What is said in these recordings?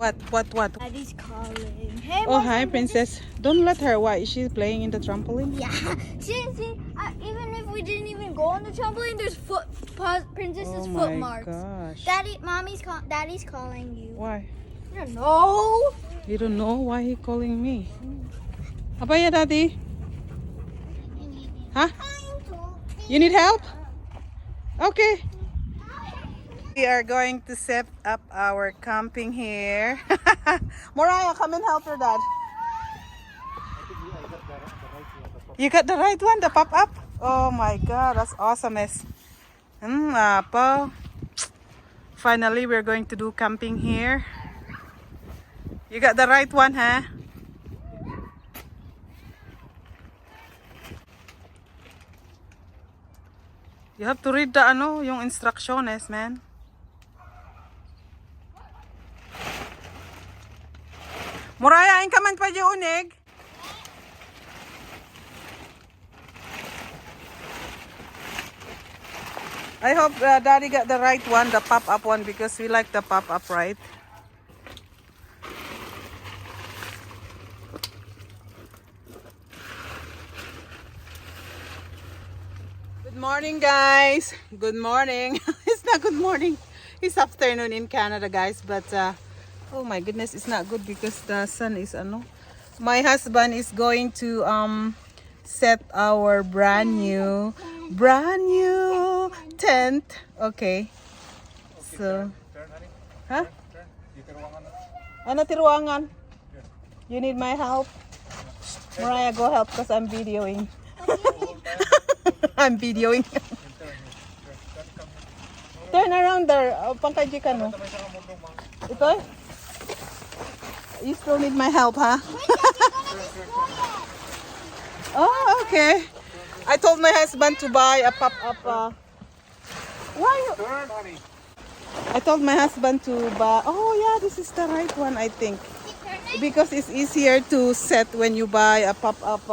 What? Daddy's calling. Hey, Oh, hi, princess. Don't let her. Why? Is she playing in the trampoline? Yeah. See, even if we didn't even go on the trampoline, there's princess's Oh foot my marks. gosh. Daddy's calling you. Why? I don't know. You don't know why he calling me? Apa ya, Daddy? Huh? You need help? Okay. We are going to set up our camping here. Mariah, come and help your dad. You got the right one, the pop-up? Oh my god, that's awesomest. Apo. Finally, we're going to do camping here. You got the right one, huh? You have to read the yung instructions, man. Moraya, ka man pa di unig. I hope Daddy got the right one, the pop-up one, because we like the pop-up, right? Good morning, guys. Good morning. It's not good morning. It's afternoon in Canada, guys. But oh my goodness, it's not good because the sun is My husband is going to set our brand new tent. Okay. So, huh? Ano tiruangan? You need my help? Mariah, go help because I'm videoing. I'm videoing. Turn around there. Pangkajikan mo. Ito? You still need my help, huh? Oh, okay. I told my husband to buy a pop-up. Why? I told my husband to buy. Oh, yeah, this is the right one, I think. Because it's easier to set when you buy a pop-up.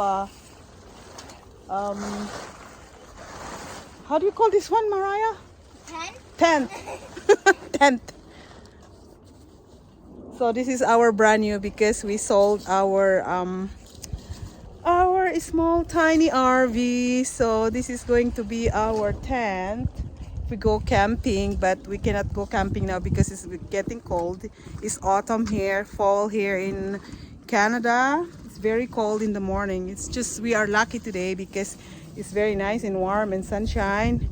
How do you call this one, Mariah? Tent. Tent. So this is our brand new because we sold our small tiny RV. So this is going to be our tent. We go camping, but we cannot go camping now because it's getting cold. It's autumn here, fall here in Canada. It's very cold in the morning. It's just we are lucky today because it's very nice and warm and sunshine.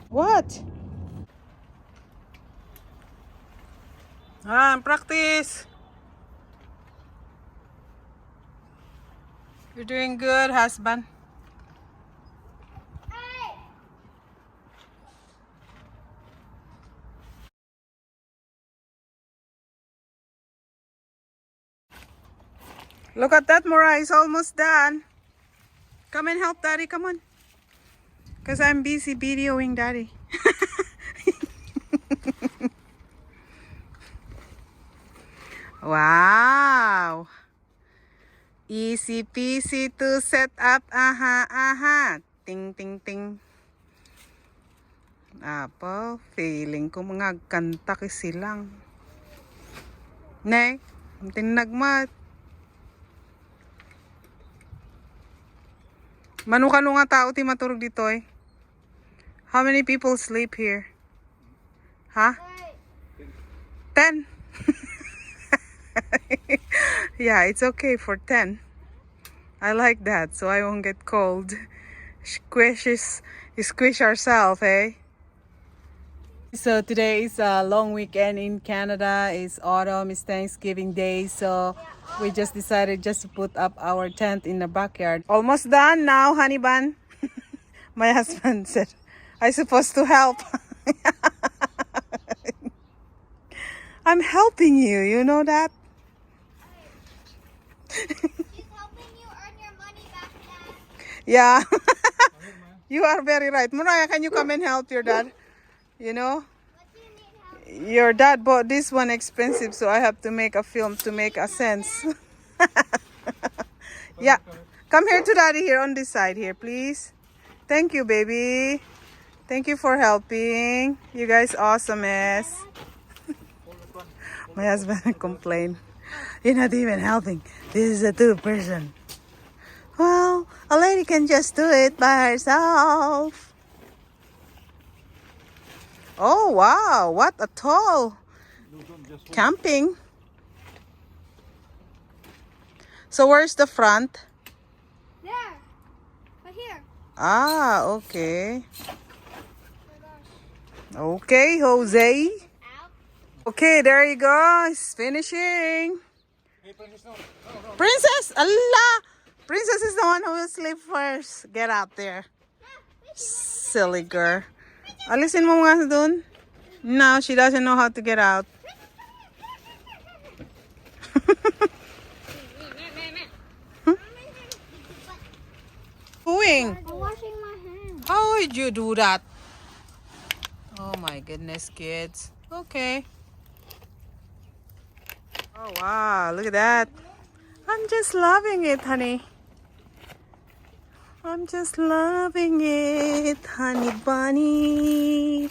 What? Practice. You're doing good, husband. Look at that, Mora. It's almost done. Come and help Daddy. Come on. Because I'm busy videoing Daddy. Wow. Easy peasy to set up. Aha. Ting, ting, ting. Apo, feeling ko mga kanta kisilang. Ne, tinagmat. Manukano nga tao ti maturog dito eh. How many people sleep here? Huh? 10. Yeah, it's okay for 10. I like that, so I won't get cold. Squish ourselves, eh? So today is a long weekend in Canada. It's autumn, it's Thanksgiving Day, so we just decided just to put up our tent in the backyard. Almost done now, honey bun. My husband said, I'm supposed to help. I'm helping you, you know that? She's helping you earn your money back, Dad. Yeah. You are very right. Mariah, can you come and help your dad? You know? What do you need help Your dad bought this one expensive, so I have to make a film to make a sense. Yeah. Come here to daddy here on this side here, please. Thank you, baby. Thank you for helping. You guys awesomeness. My husband complained. You're not even helping. This is a two-person. Well, a lady can just do it by herself. Oh, wow. What a tall camping. So where's the front? There. Right here. Ah, okay. Okay, Jose. Out. Okay, there you go. It's finishing. Princess, Allah! Princess is the one who will sleep first. Get out there. Silly girl. Alisin mo nga dun. No, she doesn't know how to get out. Doing? I'm washing my hands. How would you do that? Oh my goodness, kids. Okay. Oh wow, look at that. I'm just loving it, honey. I'm just loving it, honey bunny.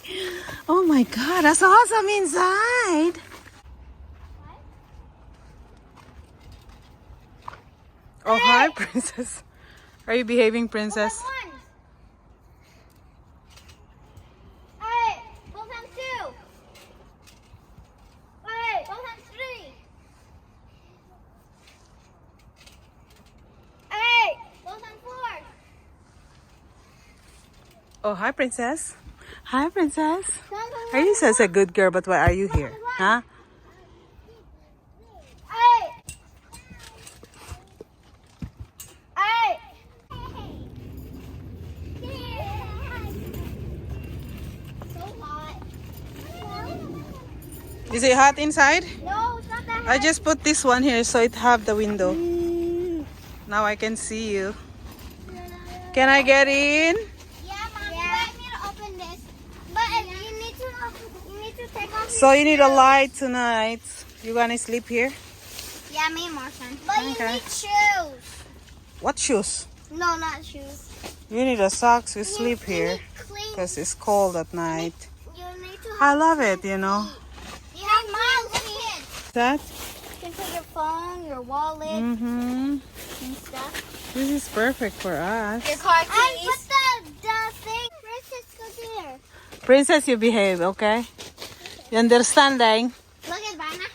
Oh my god, that's awesome inside. Oh, hi, princess. Are you behaving, princess? Hey, go times 2. Hey, go times 3. Hey, go times 4. Oh, hi, princess. Hi, princess. Are you such a good girl, but why are you here? Huh? Hey. Hey. So hot. Is it hot inside? No, it's not that hot. I just put this one here so it have the window. Now I can see you. Can I get in? Yeah, Mom. Yeah. You need to open this. But you need to take off. So you need a light tonight. You gonna sleep here? Yeah, me and Martin. But you Okay. need shoes. What shoes? No, not shoes. You need a socks to sleep You here need clean. because it's cold at night. You need to. I love it, you know. You have Mom, look at That? You can put your phone, your wallet, Mm-hmm. and stuff. This is perfect for us. Your car keys. And put the thing. Princess, go there. Princess, you behave, okay? You understanding? Look at Bana.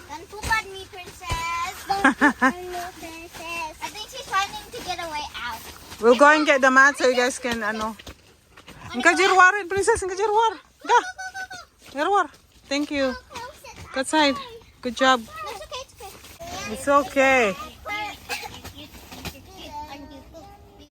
Don't poop on me, Princess. Don't poop on me, Princess. I think she's trying to get away out. We'll go and get the mat so you guys can, ano. Ang kajirwarin, princess, ang kajirwar. Ga, kajirwar. Thank you. Good side. Good job. It's okay, it's okay. It's okay.